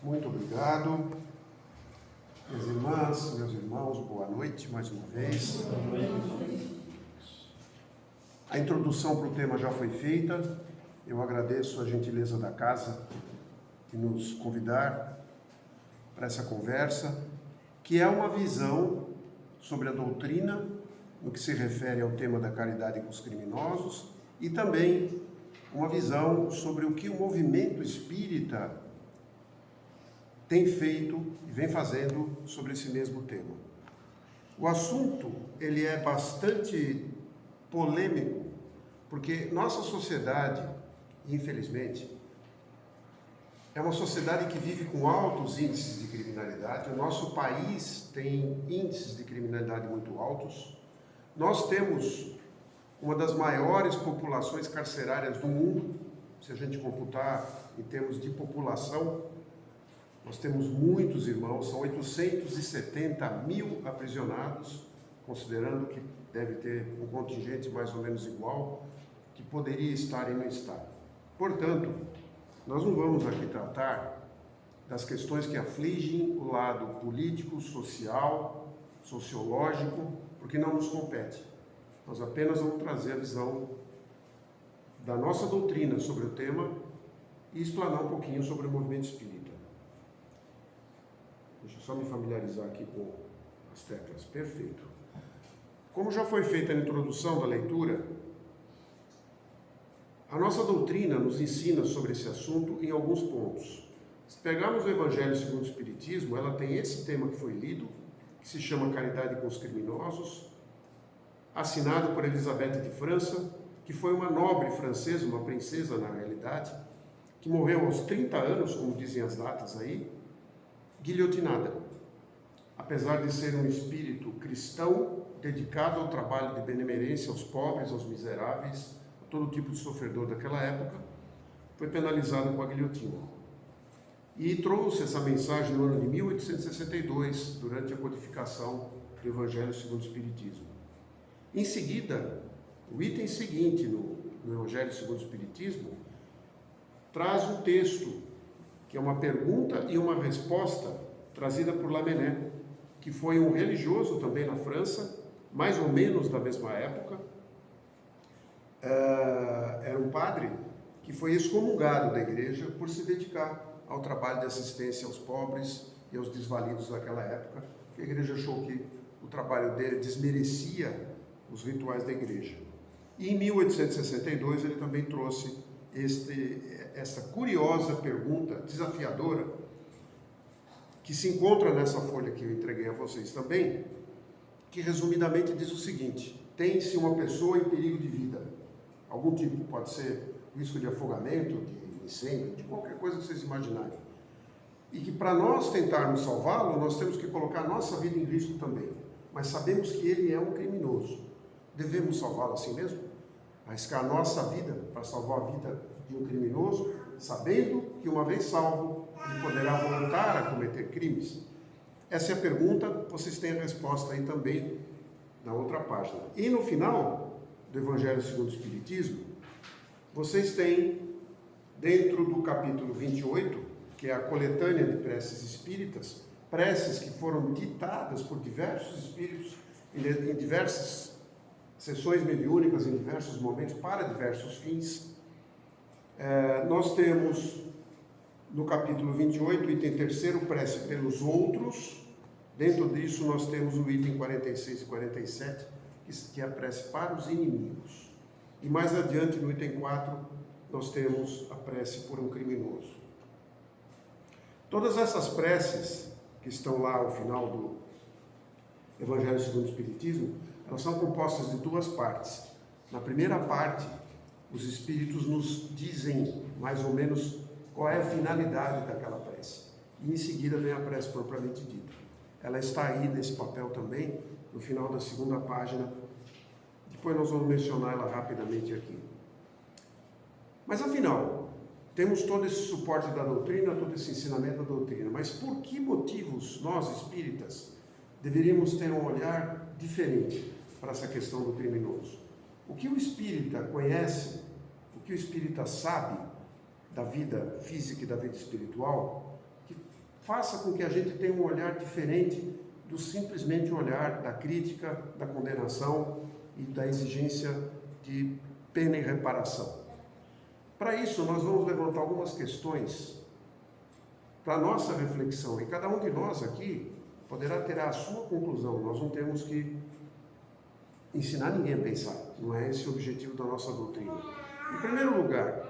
Muito obrigado. Minhas irmãs, meus irmãos, boa noite mais uma vez. A introdução para o tema já foi feita. Eu agradeço a gentileza da casa de nos convidar para essa conversa, que é uma visão sobre a doutrina no que se refere ao tema da caridade com os criminosos e também uma visão sobre o que o movimento espírita tem feito e vem fazendo sobre esse mesmo tema. O assunto, ele é bastante polêmico, porque nossa sociedade, infelizmente, é uma sociedade que vive com altos índices de criminalidade. O nosso país tem índices de criminalidade muito altos. Nós temos uma das maiores populações carcerárias do mundo, se a gente computar em termos de população. Nós temos muitos irmãos, são 870 mil aprisionados, considerando que deve ter um contingente mais ou menos igual, que poderia estar e não está. Portanto, nós não vamos aqui tratar das questões que afligem o lado político, social, sociológico, porque não nos compete. Nós apenas vamos trazer a visão da nossa doutrina sobre o tema e explanar um pouquinho sobre o movimento espírita. Deixa eu só me familiarizar aqui com as teclas. Perfeito. Como já foi feita a introdução da leitura, a nossa doutrina nos ensina sobre esse assunto em alguns pontos. Se pegarmos o Evangelho segundo o Espiritismo, ela tem esse tema que foi lido, que se chama Caridade com os Criminosos, assinado por Elizabeth de França, que foi uma nobre francesa, uma princesa na realidade, que morreu aos 30 anos, como dizem as datas aí, guilhotinada. Apesar de ser um espírito cristão, dedicado ao trabalho de benemerência aos pobres, aos miseráveis, a todo tipo de sofredor daquela época, foi penalizado com a guilhotina. E trouxe essa mensagem no ano de 1862, durante a codificação do Evangelho segundo o Espiritismo. Em seguida, o item seguinte no Evangelho segundo o Espiritismo traz um texto que é uma pergunta e uma resposta trazida por Lamennais, que foi um religioso também na França, mais ou menos da mesma época. Era um padre que foi excomungado da igreja por se dedicar ao trabalho de assistência aos pobres e aos desvalidos daquela época, que a igreja achou que o trabalho dele desmerecia os rituais da igreja. E em 1862 ele também trouxe essa curiosa pergunta, desafiadora, que se encontra nessa folha que eu entreguei a vocês também, que resumidamente diz o seguinte: tem-se uma pessoa em perigo de vida, algum tipo, pode ser risco de afogamento, de incêndio, de qualquer coisa que vocês imaginarem, e que para nós tentarmos salvá-lo, nós temos que colocar a nossa vida em risco também, mas sabemos que ele é um criminoso. Devemos salvá-lo assim mesmo? Arriscar a nossa vida para salvar a vida de um criminoso, sabendo que uma vez salvo, ele poderá voltar a cometer crimes? Essa é a pergunta, vocês têm a resposta aí também na outra página. E no final do Evangelho segundo o Espiritismo, vocês têm, dentro do capítulo 28, que é a coletânea de preces espíritas, preces que foram ditadas por diversos espíritos em diversas sessões mediúnicas, em diversos momentos, para diversos fins. Nós temos no capítulo 28, item 3º, prece pelos outros. Dentro disso nós temos o item 46 e 47, que é a prece para os inimigos. E mais adiante, no item 4, nós temos a prece por um criminoso. Todas essas preces que estão lá ao final do Evangelho segundo o Espiritismo, elas são compostas de duas partes. Na primeira parte, os espíritos nos dizem mais ou menos qual é a finalidade daquela prece. E em seguida vem a prece propriamente dita. Ela está aí nesse papel também, no final da segunda página. Depois nós vamos mencionar ela rapidamente aqui. Mas afinal, temos todo esse suporte da doutrina, todo esse ensinamento da doutrina. Mas por que motivos nós, espíritas, deveríamos ter um olhar diferente para essa questão do criminoso? O que o espírita conhece, o que o espírita sabe da vida física e da vida espiritual, que faça com que a gente tenha um olhar diferente do simplesmente olhar da crítica, da condenação e da exigência de pena e reparação. Para isso, nós vamos levantar algumas questões para a nossa reflexão, e cada um de nós aqui poderá ter a sua conclusão. Nós não temos que ensinar ninguém a pensar, não é esse o objetivo da nossa doutrina. Em primeiro lugar,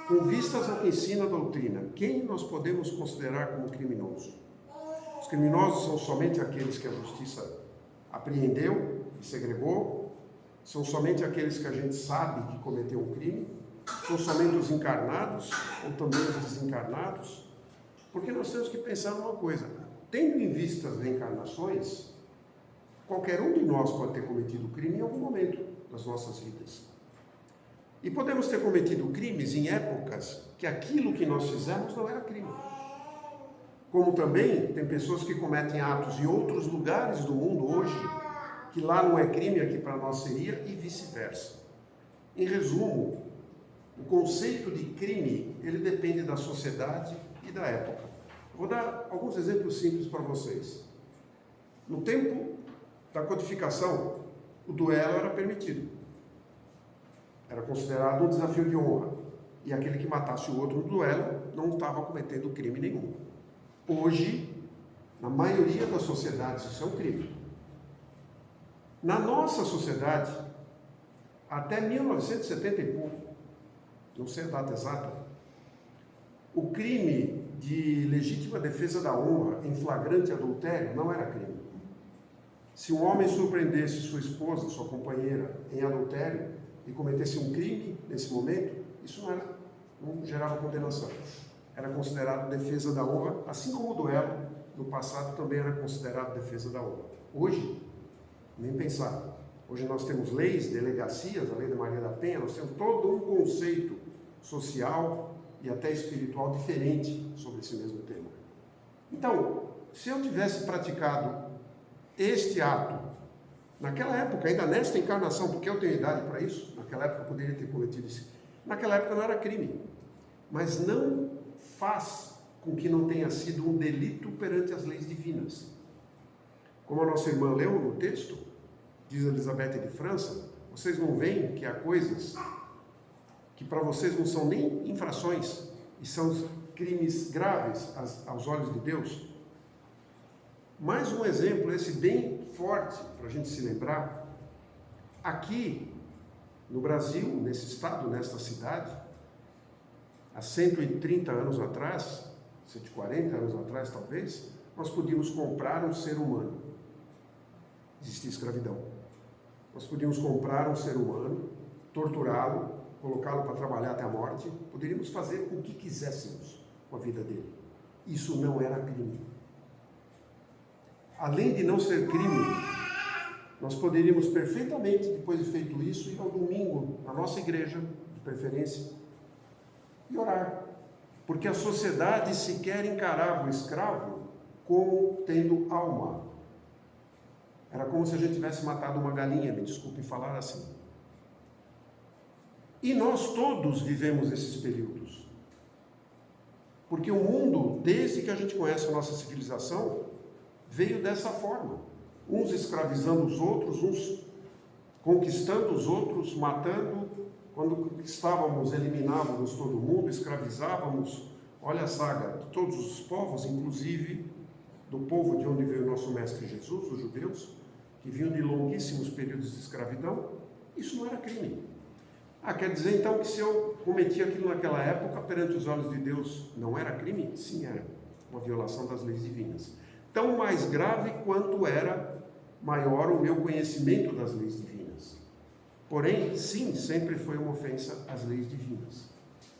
com vistas ao que ensina a doutrina, quem nós podemos considerar como criminoso? Os criminosos são somente aqueles que a justiça apreendeu e segregou? São somente aqueles que a gente sabe que cometeu um crime? São somente os encarnados ou também os desencarnados? Porque nós temos que pensar numa coisa: tendo em vista as reencarnações, qualquer um de nós pode ter cometido crime em algum momento das nossas vidas. E podemos ter cometido crimes em épocas que aquilo que nós fizemos não era crime. Como também tem pessoas que cometem atos em outros lugares do mundo hoje, que lá não é crime, aqui para nós seria, e vice-versa. Em resumo, o conceito de crime, ele depende da sociedade e da época. Vou dar alguns exemplos simples para vocês. No tempo da codificação, o duelo era permitido. Era considerado um desafio de honra. E aquele que matasse o outro no duelo não estava cometendo crime nenhum. Hoje, na maioria das sociedades, isso é um crime. Na nossa sociedade, até 1970 e pouco, não sei a data exata, o crime de legítima defesa da honra em flagrante adultério não era crime. Se um homem surpreendesse sua esposa, sua companheira, em adultério e cometesse um crime nesse momento, isso não gerava condenação. Era considerado defesa da honra, assim como o duelo no passado também era considerado defesa da honra. Hoje, nem pensar. Hoje nós temos leis, delegacias, a lei da Maria da Penha, nós temos todo um conceito social e até espiritual diferente sobre esse mesmo tema. Então, se eu tivesse praticado este ato naquela época, ainda nesta encarnação, porque eu tenho idade para isso, naquela época eu poderia ter cometido isso, naquela época não era crime, mas não faz com que não tenha sido um delito perante as leis divinas. Como a nossa irmã leu no texto, diz Elizabeth de França, vocês não veem que há coisas que para vocês não são nem infrações e são crimes graves aos olhos de Deus? Mais um exemplo, esse bem forte, para a gente se lembrar. Aqui no Brasil, nesse estado, nesta cidade, há 130 anos atrás, 140 anos atrás talvez, nós podíamos comprar um ser humano. Existia escravidão. Nós podíamos comprar um ser humano, torturá-lo, colocá-lo para trabalhar até a morte, poderíamos fazer o que quiséssemos com a vida dele. Isso não era crime. Além de não ser crime, nós poderíamos perfeitamente, depois de feito isso, ir ao domingo na nossa igreja, de preferência, e orar. Porque a sociedade sequer encarava o escravo como tendo alma. Era como se a gente tivesse matado uma galinha, me desculpe falar assim. E nós todos vivemos esses períodos. Porque o mundo, desde que a gente conhece a nossa civilização, veio dessa forma. Uns escravizando os outros, uns conquistando os outros, matando. Quando conquistávamos, eliminávamos todo mundo, escravizávamos. Olha a saga de todos os povos, inclusive do povo de onde veio o nosso Mestre Jesus, os judeus, que vinham de longuíssimos períodos de escravidão. Isso não era crime. Quer dizer então que se eu cometi aquilo naquela época, perante os olhos de Deus, não era crime? Sim, era uma violação das leis divinas. Tão mais grave quanto era maior o meu conhecimento das leis divinas. Porém, sim, sempre foi uma ofensa às leis divinas,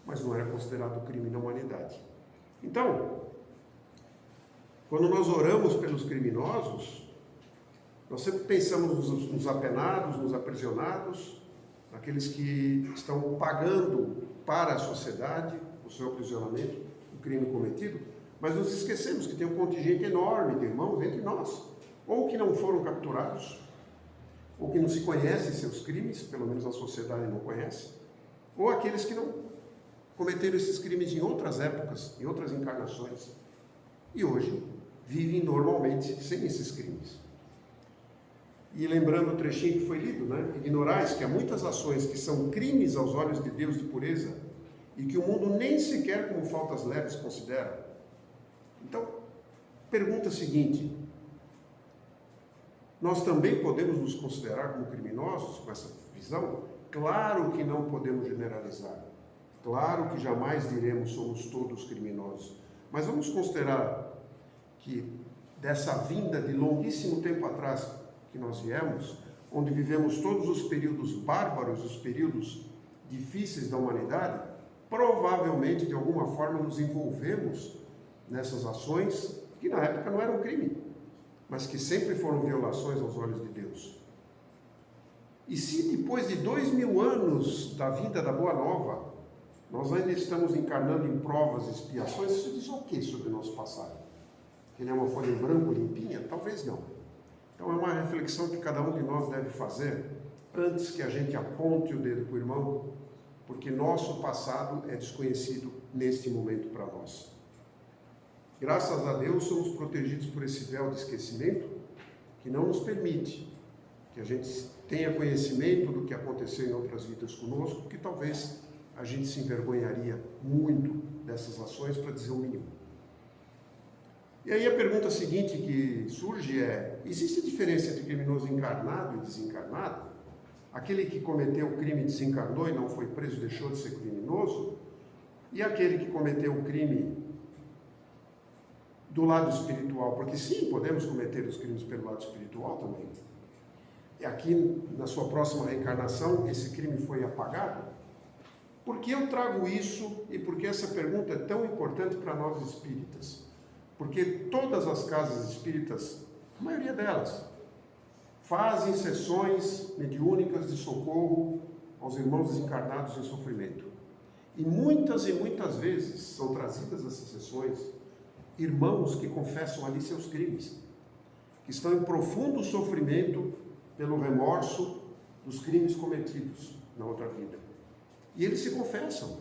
mas não era considerado crime na humanidade. Então, quando nós oramos pelos criminosos, nós sempre pensamos nos apenados, nos aprisionados, naqueles que estão pagando para a sociedade o seu aprisionamento, o crime cometido, mas nos esquecemos que tem um contingente enorme de irmãos entre nós, ou que não foram capturados, ou que não se conhecem seus crimes, pelo menos a sociedade não conhece, ou aqueles que não cometeram esses crimes em outras épocas, em outras encarnações, e hoje vivem normalmente sem esses crimes. E lembrando o trechinho que foi lido, né? Ignorais que há muitas ações que são crimes aos olhos de Deus de pureza e que o mundo nem sequer como faltas leves considera. Então, pergunta seguinte: nós também podemos nos considerar como criminosos com essa visão? Claro que não podemos generalizar. Claro que jamais diremos somos todos criminosos. Mas vamos considerar que dessa vinda de longuíssimo tempo atrás que nós viemos, onde vivemos todos os períodos bárbaros, os períodos difíceis da humanidade, provavelmente de alguma forma nos envolvemos nessas ações que na época não eram crime, mas que sempre foram violações aos olhos de Deus. E se depois de 2000 anos da vinda da Boa Nova, nós ainda estamos encarnando em provas e expiações, isso diz o que sobre o nosso passado? Que ele é uma folha em branco limpinha? Talvez não. Então é uma reflexão que cada um de nós deve fazer antes que a gente aponte o dedo para o irmão, porque nosso passado é desconhecido neste momento para nós. Graças a Deus somos protegidos por esse véu de esquecimento que não nos permite que a gente tenha conhecimento do que aconteceu em outras vidas conosco, porque talvez a gente se envergonharia muito dessas ações, para dizer o mínimo. E aí a pergunta seguinte que surge é: existe diferença entre criminoso encarnado e desencarnado? Aquele que cometeu o crime desencarnou e não foi preso, deixou de ser criminoso? E aquele que cometeu o crime do lado espiritual? Porque sim, podemos cometer os crimes pelo lado espiritual também. E aqui, na sua próxima reencarnação, esse crime foi apagado? Por que eu trago isso e por que essa pergunta é tão importante para nós espíritas? Porque todas as casas espíritas, a maioria delas, fazem sessões mediúnicas de socorro aos irmãos desencarnados em sofrimento. E muitas vezes são trazidas essas sessões irmãos que confessam ali seus crimes, que estão em profundo sofrimento pelo remorso dos crimes cometidos na outra vida. E eles se confessam: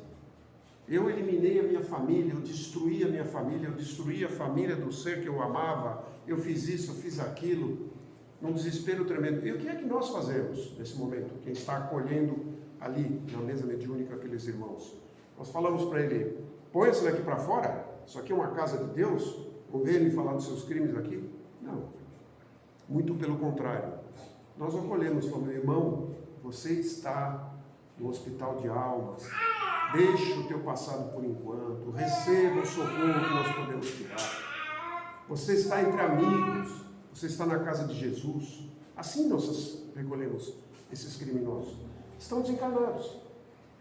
eu eliminei a minha família, eu destruí a minha família, eu destruí a família do ser que eu amava, eu fiz isso, eu fiz aquilo, num desespero tremendo. E o que é que nós fazemos nesse momento? Quem está acolhendo ali na mesa mediúnica aqueles irmãos, nós falamos para ele: põe isso daqui para fora, isso aqui é uma casa de Deus, ouvir ele falar dos seus crimes aqui? Não, muito pelo contrário. Nós acolhemos, falando: irmão, você está no hospital de almas, deixa o teu passado por enquanto, receba o socorro que nós podemos te dar. Você está entre amigos, você está na casa de Jesus. Assim nós recolhemos esses criminosos. Estão desencarnados.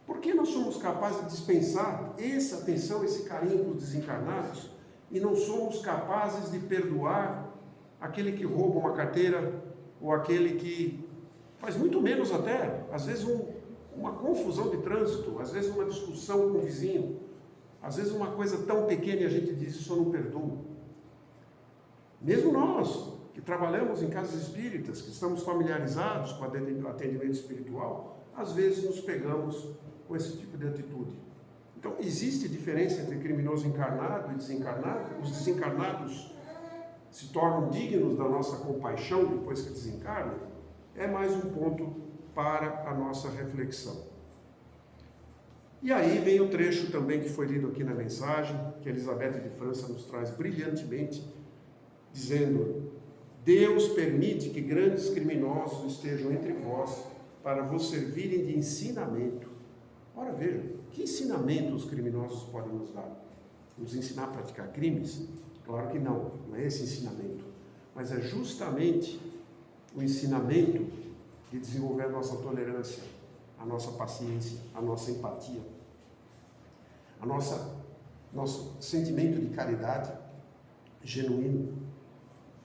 Por que nós somos capazes de dispensar essa atenção, esse carinho para os desencarnados e não somos capazes de perdoar aquele que rouba uma carteira ou aquele que faz muito menos até, às vezes uma confusão de trânsito, às vezes uma discussão com o vizinho, às vezes uma coisa tão pequena e a gente diz: isso eu não perdoo. Mesmo nós, que trabalhamos em casas espíritas, que estamos familiarizados com o atendimento espiritual, às vezes nos pegamos com esse tipo de atitude. Então, existe diferença entre criminoso encarnado e desencarnado? Os desencarnados se tornam dignos da nossa compaixão depois que desencarnam? É mais um ponto para a nossa reflexão. E aí vem o trecho também que foi lido aqui na mensagem, que Elizabeth de França nos traz brilhantemente, dizendo: Deus permite que grandes criminosos estejam entre vós para vos servirem de ensinamento. Ora, vejam, que ensinamento os criminosos podem nos dar? Nos ensinar a praticar crimes? Claro que não, não é esse ensinamento, mas é justamente o ensinamento de desenvolver a nossa tolerância, a nossa paciência, a nossa empatia, nosso sentimento de caridade genuíno.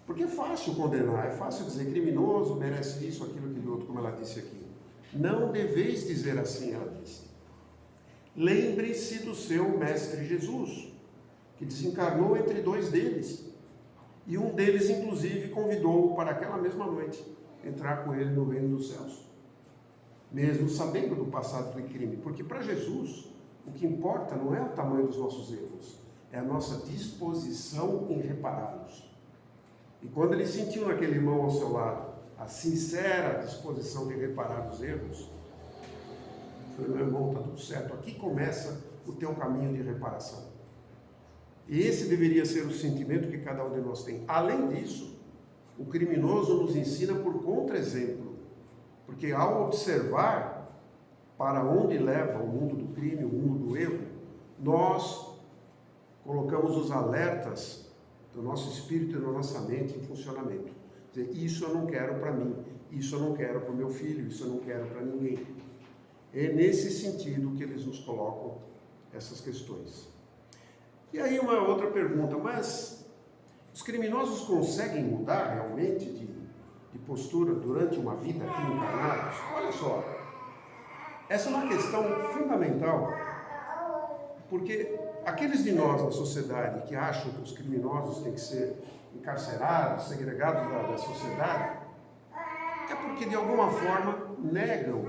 Porque é fácil condenar, é fácil dizer criminoso, merece isso, aquilo, aquilo outro, como ela disse aqui. Não deveis dizer assim, ela disse. Lembre-se do seu mestre Jesus, que desencarnou entre dois deles, e um deles inclusive convidou-o para aquela mesma noite entrar com ele no reino dos céus, mesmo sabendo do passado do crime, porque para Jesus o que importa não é o tamanho dos nossos erros, é a nossa disposição em repará-los. E quando ele sentiu naquele irmão ao seu lado a sincera disposição de reparar os erros, falei, meu irmão, está tudo certo, aqui começa o teu caminho de reparação. E esse deveria ser o sentimento que cada um de nós tem. Além disso, o criminoso nos ensina por contra-exemplo, porque ao observar para onde leva o mundo do crime, o mundo do erro, nós colocamos os alertas do nosso espírito e da nossa mente em funcionamento. Quer dizer, isso eu não quero para mim, isso eu não quero para o meu filho, isso eu não quero para ninguém. É nesse sentido que eles nos colocam essas questões. E aí uma outra pergunta, mas os criminosos conseguem mudar realmente de postura durante uma vida aqui encarnados? Olha só, essa é uma questão fundamental, porque aqueles de nós na sociedade que acham que os criminosos têm que ser encarcerados, segregados da sociedade, é porque de alguma forma negam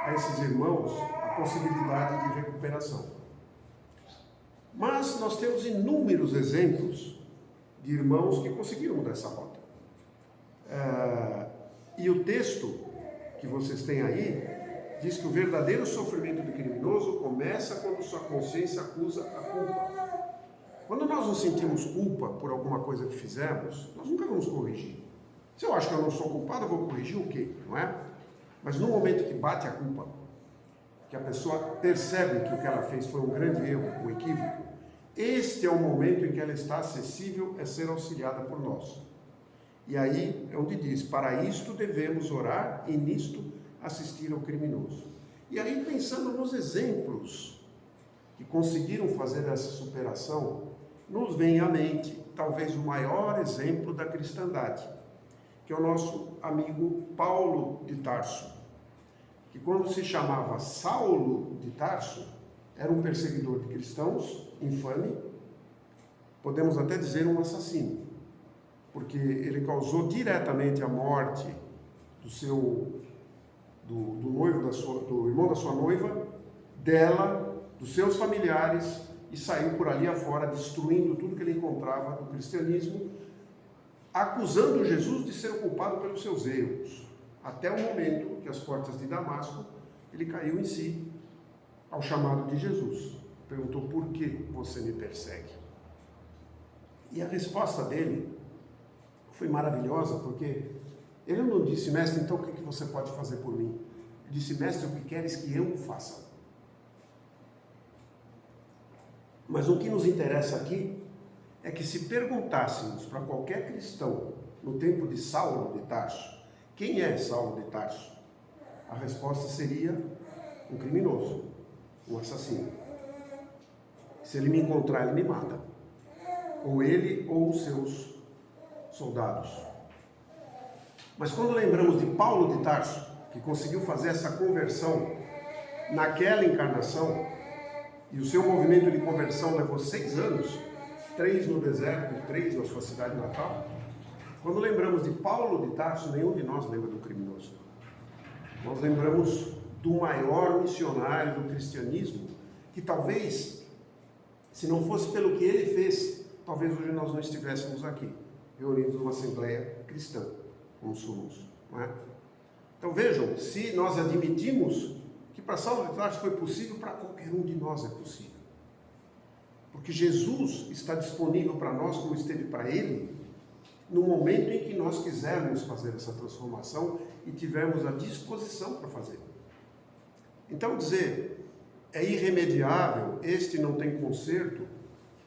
a esses irmãos a possibilidade de recuperação. Mas nós temos inúmeros exemplos de irmãos que conseguiram mudar essa rota. E o texto que vocês têm aí diz que o verdadeiro sofrimento do criminoso começa quando sua consciência acusa a culpa. Quando nós nos sentimos culpa por alguma coisa que fizemos, nós nunca vamos corrigir. Se eu acho que eu não sou culpado, eu vou corrigir o quê? Não é? Mas no momento que bate a culpa, que a pessoa percebe que o que ela fez foi um grande erro, um equívoco, este é o momento em que ela está acessível a ser auxiliada por nós. E aí é onde diz, para isto devemos orar e nisto assistir ao criminoso. E aí, pensando nos exemplos que conseguiram fazer essa superação, nos vem à mente talvez o maior exemplo da cristandade, que é o nosso amigo Paulo de Tarso, que quando se chamava Saulo de Tarso, era um perseguidor de cristãos, infame, podemos até dizer um assassino, porque ele causou diretamente a morte do noivo do irmão da sua noiva, dela, dos seus familiares, e saiu por ali afora, destruindo tudo que ele encontrava no cristianismo, acusando Jesus de ser o culpado pelos seus erros, até o momento que, às portas de Damasco, ele caiu em si, ao chamado de Jesus. Perguntou, por que você me persegue? E a resposta dele foi maravilhosa, porque ele não disse, mestre, então o que você pode fazer por mim? Ele disse, mestre, o que queres que eu faça? Mas o que nos interessa aqui é que se perguntássemos para qualquer cristão no tempo de Saulo de Tarso, quem é Saulo de Tarso? A resposta seria um criminoso, um assassino. Se ele me encontrar, ele me mata. Ou ele ou os seus soldados. Mas quando lembramos de Paulo de Tarso, que conseguiu fazer essa conversão naquela encarnação, e o seu movimento de conversão levou 6 anos, 3 no deserto e 3 na sua cidade natal, quando lembramos de Paulo de Tarso, nenhum de nós lembra do criminoso. Nós lembramos do maior missionário do cristianismo, que talvez, se não fosse pelo que ele fez, talvez hoje nós não estivéssemos aqui, reunidos numa assembleia cristã, como somos, não é? Então vejam, se nós admitimos que para Saulo de Tarso foi possível, para qualquer um de nós é possível. Porque Jesus está disponível para nós, como esteve para ele, no momento em que nós quisermos fazer essa transformação e tivermos a disposição para fazer. Então dizer, é irremediável, este não tem conserto,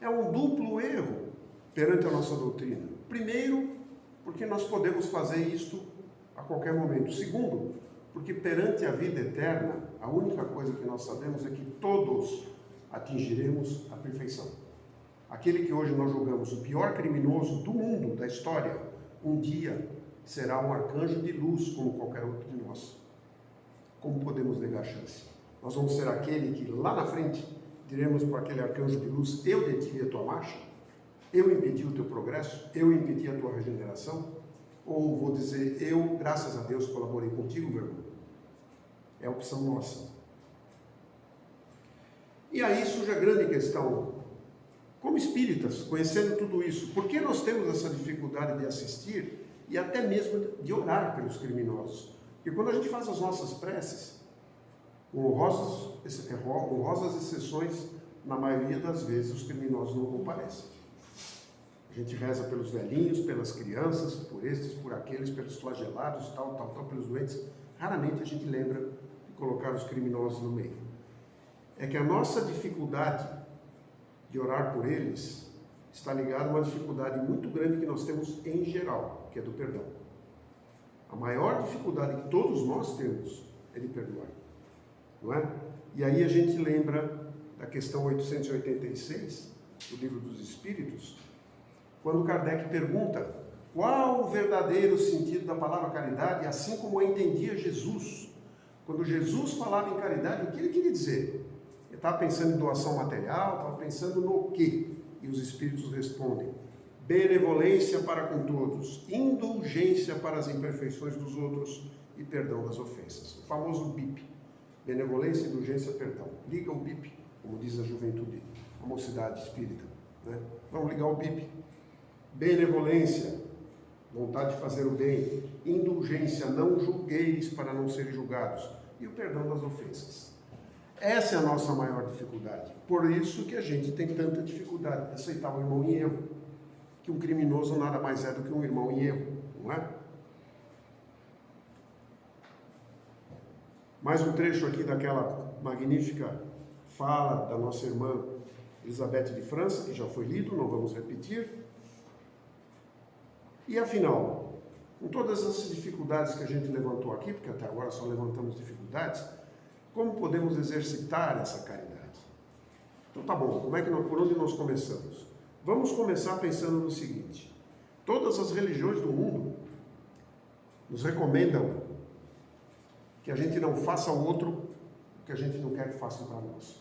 é um duplo erro perante a nossa doutrina. Primeiro, porque nós podemos fazer isto a qualquer momento. Segundo, porque perante a vida eterna, a única coisa que nós sabemos é que todos atingiremos a perfeição. Aquele que hoje nós julgamos o pior criminoso do mundo, da história, um dia será um arcanjo de luz como qualquer outro de nós. Como podemos negar a chance? Nós vamos ser aquele que lá na frente diremos para aquele arcanjo de luz, eu detive a tua marcha? Eu impedi o teu progresso? Eu impedi a tua regeneração? Ou vou dizer, eu, graças a Deus, colaborei contigo, meu irmão? É a opção nossa. E aí surge a grande questão. Como espíritas, conhecendo tudo isso, por que nós temos essa dificuldade de assistir e até mesmo de orar pelos criminosos? Porque quando a gente faz as nossas preces, com honrosas exceções, na maioria das vezes os criminosos não comparecem. A gente reza pelos velhinhos, pelas crianças, por estes, por aqueles, pelos flagelados, tal, pelos doentes. Raramente a gente lembra de colocar os criminosos no meio. É que a nossa dificuldade de orar por eles está ligada a uma dificuldade muito grande que nós temos em geral, que é do perdão. A maior dificuldade que todos nós temos é de perdoar, não é? E aí a gente lembra da questão 886 do Livro dos Espíritos, quando Kardec pergunta qual o verdadeiro sentido da palavra caridade, assim como a entendia Jesus. Quando Jesus falava em caridade, o que ele queria dizer? Ele estava pensando em doação material, estava pensando no quê? E os Espíritos respondem: benevolência para com todos, indulgência para as imperfeições dos outros e perdão das ofensas. O famoso BIP. Benevolência, indulgência, perdão. Liga o BIP, como diz a juventude, a mocidade espírita, né? Vamos ligar o BIP. Benevolência, vontade de fazer o bem. Indulgência, não julgueis para não serem julgados. E o perdão das ofensas. Essa é a nossa maior dificuldade. Por isso que a gente tem tanta dificuldade de aceitar o irmão em erro. Que um criminoso nada mais é do que um irmão em erro, não é? Mais um trecho aqui daquela magnífica fala da nossa irmã Elizabeth de França, que já foi lido, não vamos repetir. E afinal, com todas as dificuldades que a gente levantou aqui, porque até agora só levantamos dificuldades, como podemos exercitar essa caridade? Então tá bom, por onde nós começamos? Vamos começar pensando no seguinte: todas as religiões do mundo nos recomendam que a gente não faça ao outro o que a gente não quer que façam para nós.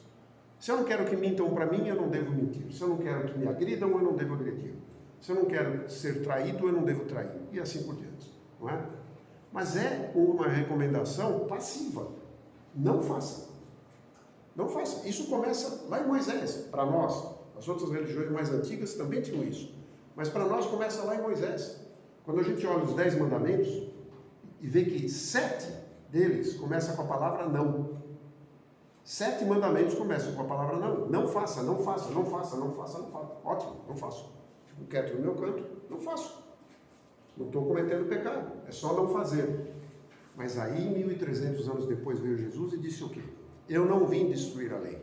Se eu não quero que mintam para mim, eu não devo mentir. Se eu não quero que me agridam, eu não devo agredir. Se eu não quero ser traído, eu não devo trair. E assim por diante, não é? Mas é uma recomendação passiva. Não faça. Não faça. Isso começa lá em Moisés, para nós. As outras religiões mais antigas também tinham isso. Mas para nós começa lá em Moisés. Quando a gente olha os 10 mandamentos e vê que 7 deles começam com a palavra não. 7 mandamentos começam com a palavra não. Não faça, não faça, não faça, não faça, não faça. Ótimo, não faço. Fico quieto no meu canto, não faço. Não estou cometendo pecado, é só não fazer. Mas aí, 1.300 anos depois, veio Jesus e disse o quê? Eu não vim destruir a lei.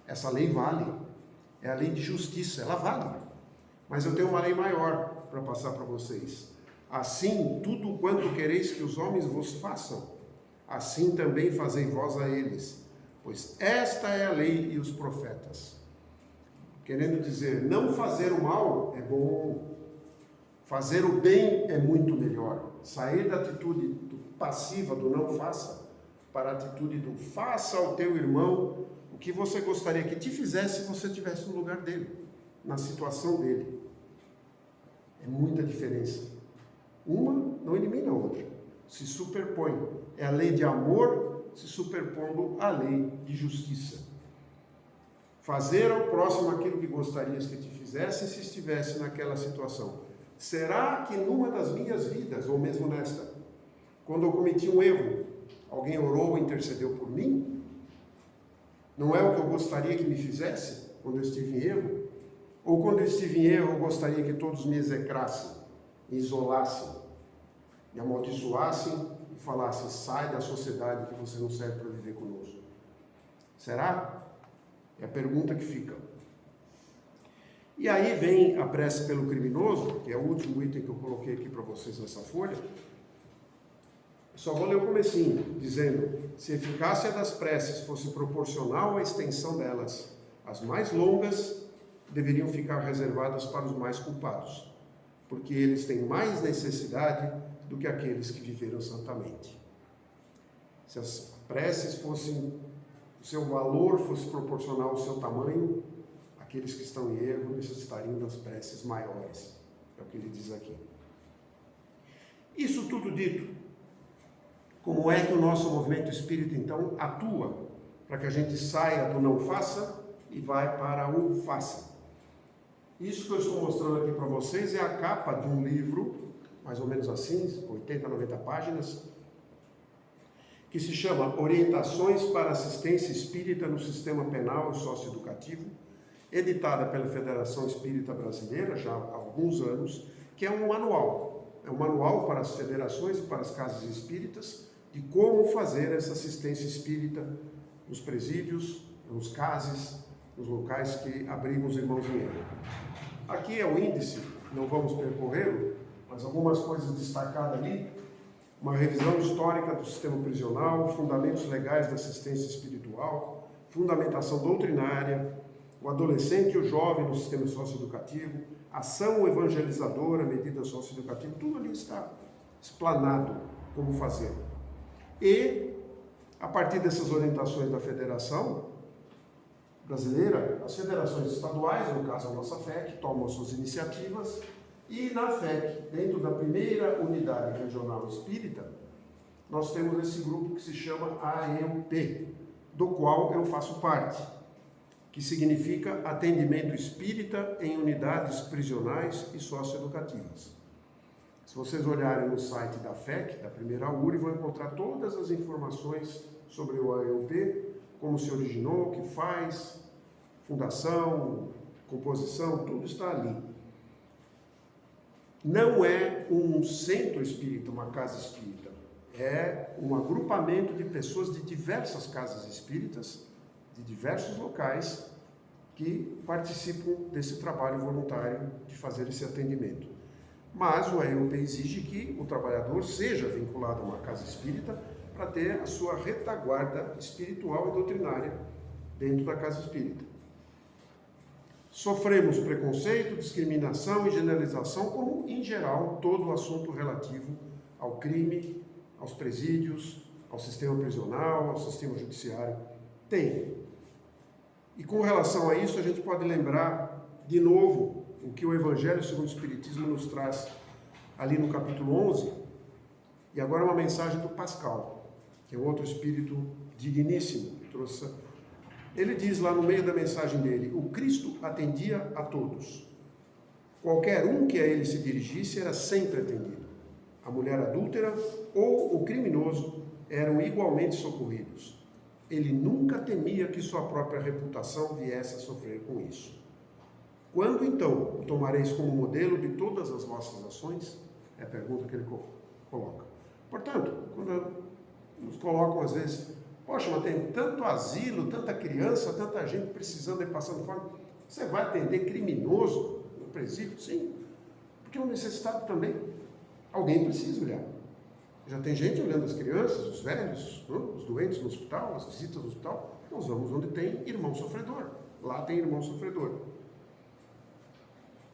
Essa lei vale. É a lei de justiça, ela vale. Mas eu tenho uma lei maior para passar para vocês. Assim, tudo quanto quereis que os homens vos façam, assim também fazei vós a eles. Pois esta é a lei e os profetas. Querendo dizer, não fazer o mal é bom. Fazer o bem é muito melhor. Sair da atitude passiva do não faça para a atitude do faça ao teu irmão o que você gostaria que te fizesse se você estivesse no lugar dele, na situação dele. É muita diferença. Uma não elimina a outra, se superpõe. É a lei de amor se superpondo à lei de justiça. Fazer ao próximo aquilo que gostarias que te fizesse se estivesse naquela situação. Será que numa das minhas vidas, ou mesmo nesta, quando eu cometi um erro, alguém orou ou intercedeu por mim? Não é o que eu gostaria que me fizesse quando eu estive em erro? Ou quando eu estive em erro, eu gostaria que todos me execrassem, me isolassem, me amaldiçoassem e falassem: sai da sociedade que você não serve para viver conosco? Será? É a pergunta que fica. E aí vem a prece pelo criminoso, que é o último item que eu coloquei aqui para vocês nessa folha. Eu só vou ler o comecinho, dizendo: se a eficácia das preces fosse proporcional à extensão delas, as mais longas deveriam ficar reservadas para os mais culpados, porque eles têm mais necessidade do que aqueles que viveram santamente. Se as preces fossem, o seu valor fosse proporcional ao seu tamanho, aqueles que estão em erro necessitariam das preces maiores. É o que ele diz aqui. Isso tudo dito, como é que o nosso movimento espírita, então, atua para que a gente saia do não faça e vai para o faça? Isso que eu estou mostrando aqui para vocês é a capa de um livro, mais ou menos assim, 80, 90 páginas, que se chama Orientações para Assistência Espírita no Sistema Penal e Socioeducativo, editada pela Federação Espírita Brasileira, já há alguns anos, que é um manual. É um manual para as federações e para as casas espíritas de como fazer essa assistência espírita nos presídios, nos CASES, nos locais que abrigam os irmãos em erro. Aqui é o índice, não vamos percorrê-lo, mas algumas coisas destacadas ali. Uma revisão histórica do sistema prisional, fundamentos legais da assistência espiritual, fundamentação doutrinária, o adolescente e o jovem no sistema socioeducativo, ação evangelizadora, medida socioeducativa, tudo ali está explanado como fazer. E, a partir dessas orientações da Federação Brasileira, as federações estaduais, no caso a nossa FEC, tomam as suas iniciativas, e na FEC, dentro da primeira unidade regional espírita, nós temos esse grupo que se chama AEUP, do qual eu faço parte, que significa Atendimento Espírita em Unidades Prisionais e Socioeducativas. Se vocês olharem no site da FEC, da primeira URI, vão encontrar todas as informações sobre o AEUP, como se originou, o que faz, fundação, composição, tudo está ali. Não é um centro espírita, uma casa espírita. É um agrupamento de pessoas de diversas casas espíritas, de diversos locais, que participam desse trabalho voluntário de fazer esse atendimento. Mas o AEUP exige que o trabalhador seja vinculado a uma casa espírita para ter a sua retaguarda espiritual e doutrinária dentro da casa espírita. Sofremos preconceito, discriminação e generalização, como, em geral, todo o assunto relativo ao crime, aos presídios, ao sistema prisional, ao sistema judiciário. Tem. E com relação a isso, a gente pode lembrar, de novo, o que o Evangelho segundo o Espiritismo nos traz ali no capítulo 11, e agora uma mensagem do Pascal, que é um outro espírito digníssimo, que trouxe. Ele diz lá no meio da mensagem dele: o Cristo atendia a todos. Qualquer um que a ele se dirigisse era sempre atendido. A mulher adúltera ou o criminoso eram igualmente socorridos. Ele nunca temia que sua própria reputação viesse a sofrer com isso. Quando então o tomareis como modelo de todas as vossas ações? É a pergunta que ele coloca. Portanto, quando nos colocam às vezes: poxa, mas tem tanto asilo, tanta criança, tanta gente precisando e passando fome. Você vai atender criminoso no presídio? Sim, porque é um necessitado também. Alguém precisa olhar. Já tem gente olhando as crianças, os velhos, os doentes no hospital, as visitas no hospital. Nós vamos onde tem irmão sofredor. Lá tem irmão sofredor.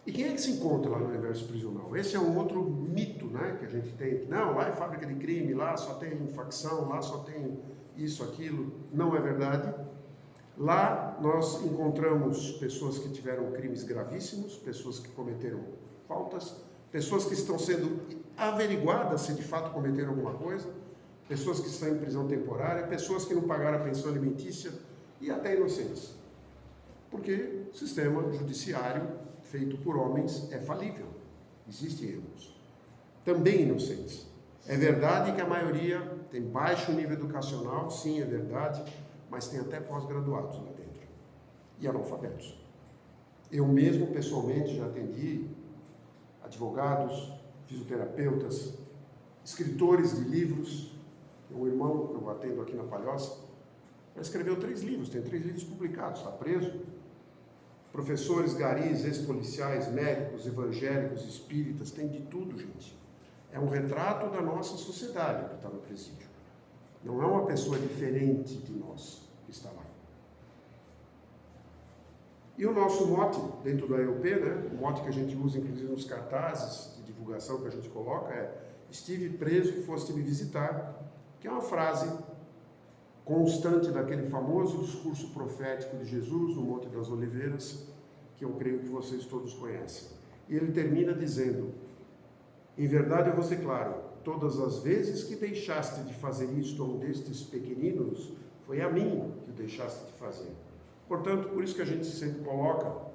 E quem é que se encontra lá no universo prisional? Esse é um outro mito, né, que a gente tem. Não, lá é fábrica de crime, lá só tem facção, lá só tem isso, aquilo. Não é verdade. Lá nós encontramos pessoas que tiveram crimes gravíssimos, pessoas que cometeram faltas, pessoas que estão sendo averiguadas se de fato cometeram alguma coisa, pessoas que estão em prisão temporária, pessoas que não pagaram a pensão alimentícia e até inocentes. Porque o sistema judiciário feito por homens é falível. Existem erros. Também inocentes. É verdade que a maioria tem baixo nível educacional, sim, é verdade, mas tem até pós-graduados lá dentro. E analfabetos. Eu mesmo, pessoalmente, já atendi advogados, fisioterapeutas, escritores de livros. Um irmão que eu atendo aqui na Palhoça, ele escreveu 3 livros, tem 3 livros publicados, está preso. Professores, garis, ex-policiais, médicos, evangélicos, espíritas, tem de tudo, gente. É um retrato da nossa sociedade que está no presídio. Não é uma pessoa diferente de nós que está lá. E o nosso mote dentro do AEUP, né, o mote que a gente usa inclusive nos cartazes de divulgação que a gente coloca é: estive preso e foste me visitar, que é uma frase constante daquele famoso discurso profético de Jesus no Monte das Oliveiras, que eu creio que vocês todos conhecem. E ele termina dizendo: em verdade eu vou ser claro, todas as vezes que deixaste de fazer isto a um destes pequeninos, foi a mim que o deixaste de fazer. Portanto, por isso que a gente sempre coloca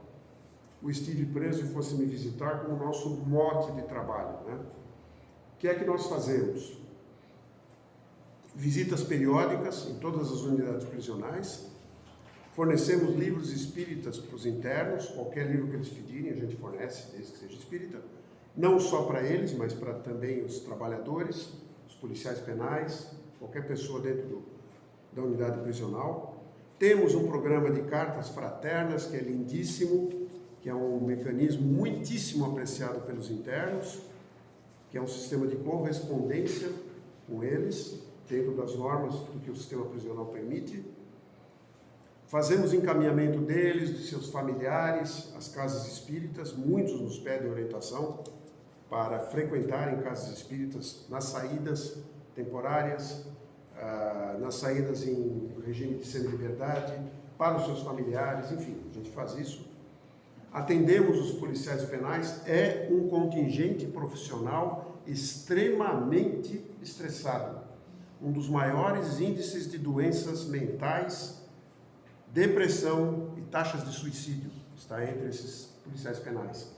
eu estive preso e fosse me visitar com o nosso mote de trabalho, né? O que é que nós fazemos? Visitas periódicas em todas as unidades prisionais, fornecemos livros espíritas para os internos, qualquer livro que eles pedirem a gente fornece, desde que seja espírita, não só para eles, mas para também os trabalhadores, os policiais penais, qualquer pessoa dentro da unidade prisional. Temos um programa de cartas fraternas, que é lindíssimo, que é um mecanismo muitíssimo apreciado pelos internos, que é um sistema de correspondência com eles, dentro das normas do que o sistema prisional permite. Fazemos encaminhamento deles, de seus familiares, às casas espíritas. Muitos nos pedem orientação para frequentarem casas espíritas nas saídas temporárias, nas saídas em regime de semi-liberdade, para os seus familiares, enfim, a gente faz isso. Atendemos os policiais penais, é um contingente profissional extremamente estressado, um dos maiores índices de doenças mentais, depressão e taxas de suicídio está entre esses policiais penais.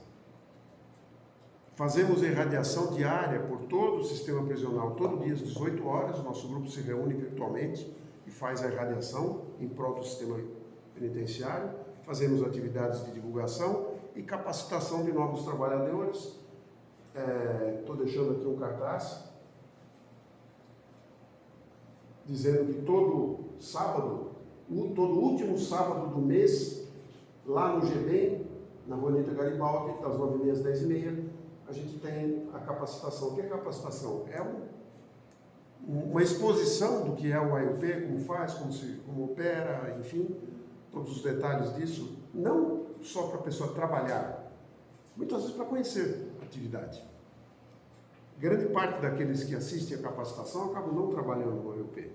Fazemos irradiação diária por todo o sistema prisional, todo dia às 18 horas, o nosso grupo se reúne virtualmente e faz a irradiação em prol do sistema penitenciário. Fazemos atividades de divulgação e capacitação de novos trabalhadores. Estou deixando aqui um cartaz dizendo que todo sábado, todo último sábado do mês, lá no GBEM, na Rua Anita Garibaldi, das 9h30 às 10h30, a gente tem a capacitação. O que é capacitação? É uma exposição do que é o AIUP, como faz, como opera, enfim, todos os detalhes disso, não só para a pessoa trabalhar, muitas vezes para conhecer a atividade. Grande parte daqueles que assistem a capacitação acabam não trabalhando no AIUP.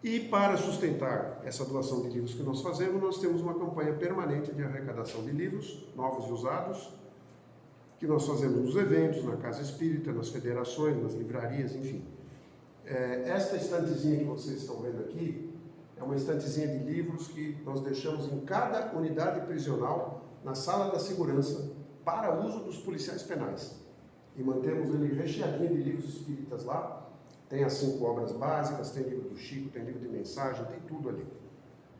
E para sustentar essa doação de livros que nós fazemos, nós temos uma campanha permanente de arrecadação de livros, novos e usados, que nós fazemos nos eventos, na Casa Espírita, nas federações, nas livrarias, enfim. Esta estantezinha que vocês estão vendo aqui, é uma estantezinha de livros que nós deixamos em cada unidade prisional, na sala da segurança, para uso dos policiais penais. E mantemos ele recheadinho de livros espíritas lá. Tem as 5 obras básicas, tem livro do Chico, tem livro de mensagem, tem tudo ali.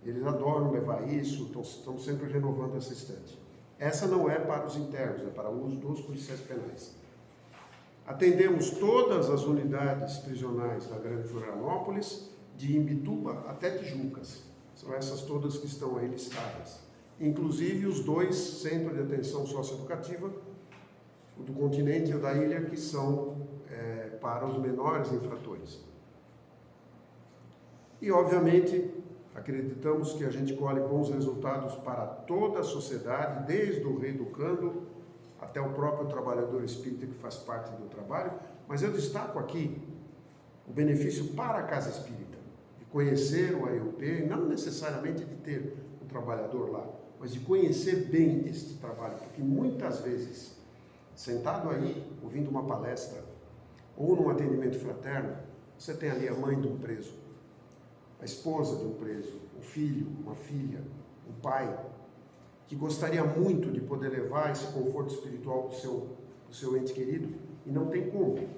Eles adoram levar isso, estão sempre renovando essa estante. Essa não é para os internos, é para o uso dos policiais penais. Atendemos todas as unidades prisionais da Grande Florianópolis, de Imbituba até Tijucas. São essas todas que estão aí listadas. Inclusive os 2 centros de atenção socioeducativa, o do continente e o da ilha, que são para os menores infratores. E, obviamente, acreditamos que a gente colhe bons resultados para toda a sociedade, desde o reeducando até o próprio trabalhador espírita que faz parte do trabalho, mas eu destaco aqui o benefício para a Casa Espírita, de conhecer o AIUP, não necessariamente de ter um trabalhador lá, mas de conhecer bem este trabalho, porque muitas vezes, sentado aí, ouvindo uma palestra, ou num atendimento fraterno, você tem ali a mãe de um preso, a esposa de um preso, um filho, uma filha, um pai, que gostaria muito de poder levar esse conforto espiritual para o seu ente querido, e não tem como.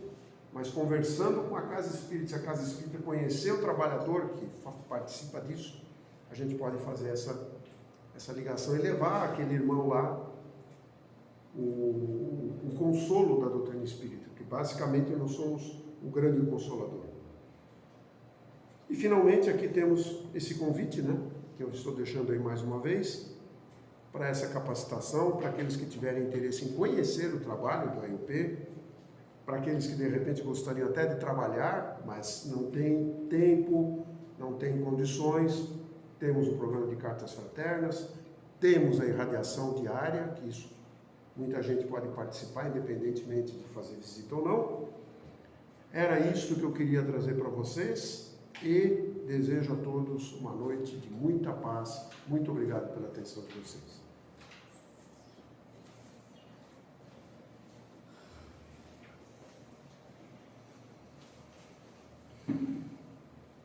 Mas conversando com a Casa Espírita, se a Casa Espírita conhecer o trabalhador que participa disso, a gente pode fazer essa ligação e levar aquele irmão lá o consolo da doutrina espírita, que basicamente nós somos um grande consolador. E finalmente aqui temos esse convite, né, que eu estou deixando aí mais uma vez, para essa capacitação, para aqueles que tiverem interesse em conhecer o trabalho do AIUP, para aqueles que de repente gostariam até de trabalhar, mas não têm tempo, não têm condições. Temos um programa de cartas fraternas, temos a irradiação diária, que isso muita gente pode participar, independentemente de fazer visita ou não. Era isso que eu queria trazer para vocês e desejo a todos uma noite de muita paz. Muito obrigado pela atenção de vocês.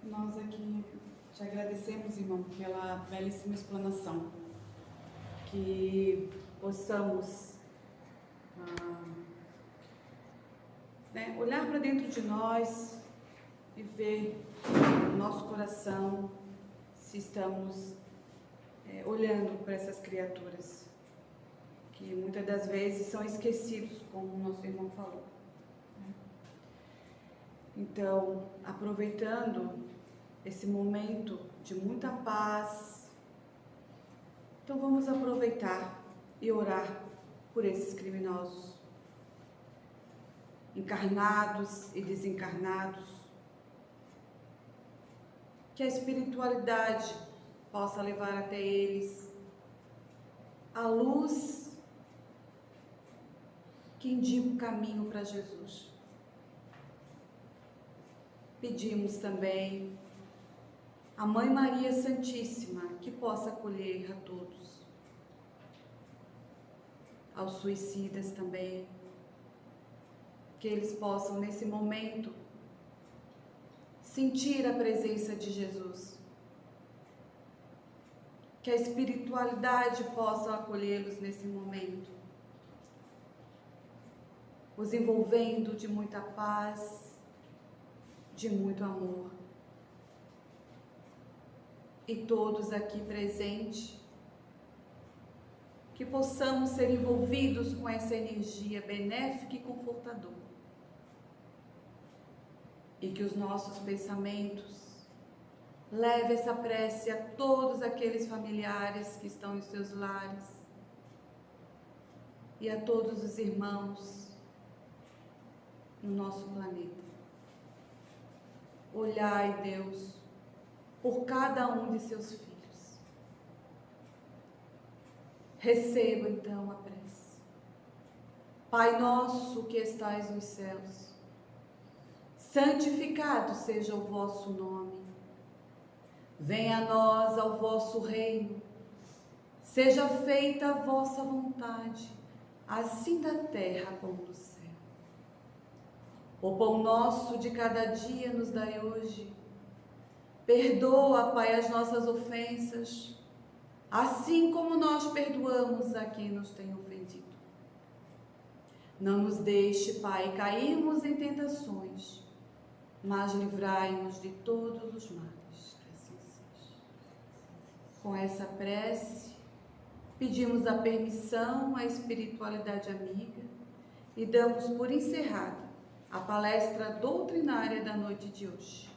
Nós aqui te agradecemos, irmão, pela belíssima explanação. que possamos olhar para dentro de nós e ver no nosso coração se estamos olhando para essas criaturas que muitas das vezes são esquecidos, como o nosso irmão falou. Então, aproveitando esse momento de muita paz, então vamos aproveitar e orar por esses criminosos, encarnados e desencarnados, que a espiritualidade possa levar até eles a luz que indica o caminho para Jesus. Pedimos também a Mãe Maria Santíssima que possa acolher a todos, aos suicidas também, que eles possam nesse momento sentir a presença de Jesus, que a espiritualidade possa acolhê-los nesse momento, os envolvendo de muita paz, de muito amor. E todos aqui presentes, que possamos ser envolvidos com essa energia benéfica e confortadora. E que os nossos pensamentos levem essa prece a todos aqueles familiares que estão em seus lares e a todos os irmãos no nosso planeta. Olhai, Deus, por cada um de seus filhos. Receba então a prece. Pai nosso que estais nos céus, santificado seja o vosso nome. Venha a nós ao vosso reino. Seja feita a vossa vontade, assim da terra como do céu. O pão nosso de cada dia nos dai hoje. Perdoa, Pai, as nossas ofensas, assim como nós perdoamos a quem nos tem ofendido. Não nos deixe, Pai, cairmos em tentações, mas livrai-nos de todos os males. Que assim seja. Com essa prece, pedimos a permissão à espiritualidade amiga e damos por encerrada a palestra doutrinária da noite de hoje.